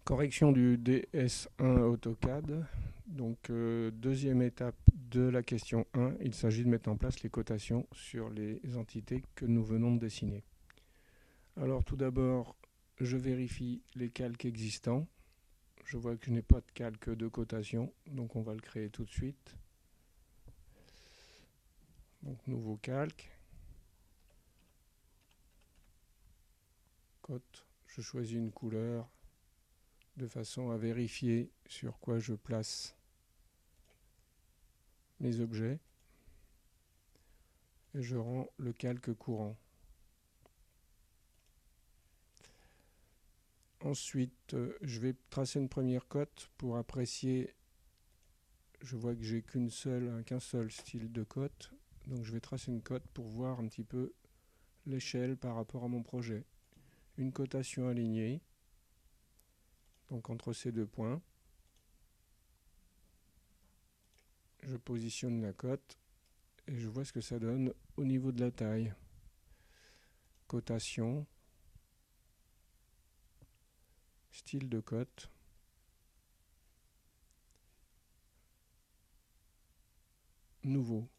Correction du DS1 AutoCAD. Donc, deuxième étape de la question 1, il s'agit de mettre en place les cotations sur les entités que nous venons de dessiner. Alors, tout d'abord, je vérifie les calques existants. Je vois que je n'ai pas de calque de cotation, donc on va le créer tout de suite. Donc, nouveau calque. Cote. Je choisis une couleur de façon à vérifier sur quoi je place mes objets. Et je rends le calque courant. Ensuite, je vais tracer une première cote pour apprécier. Je vois que j'ai qu'un seul style de cote. Donc je vais tracer une cote pour voir un petit peu l'échelle par rapport à mon projet. Une cotation alignée, donc entre ces deux points. Je positionne la cote et je vois ce que ça donne au niveau de la taille. Cotation, style de cote, nouveau.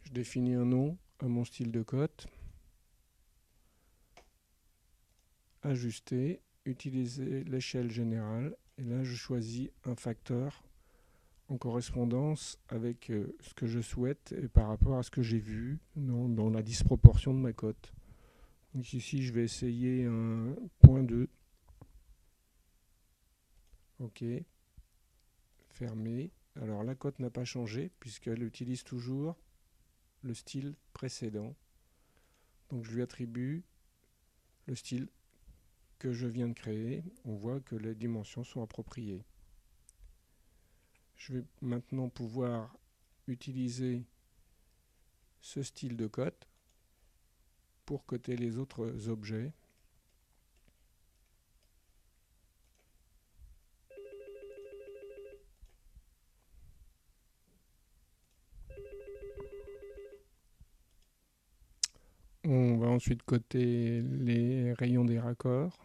Je définis un nom à mon style de cote. Ajuster, utiliser l'échelle générale. Et là, je choisis un facteur en correspondance avec ce que je souhaite et par rapport à ce que j'ai vu dans la disproportion de ma cote. Donc ici, je vais essayer un 0.2. OK. Fermé. Alors la cote n'a pas changé puisqu'elle utilise toujours le style précédent. Donc je lui attribue le style que je viens de créer. On voit que les dimensions sont appropriées. Je vais maintenant pouvoir utiliser ce style de cote pour coter les autres objets. On va ensuite coter les rayons des raccords.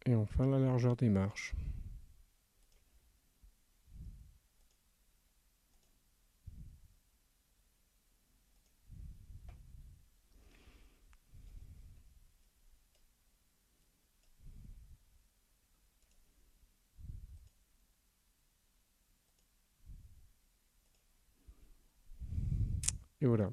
Et enfin la largeur des marches. Et voilà.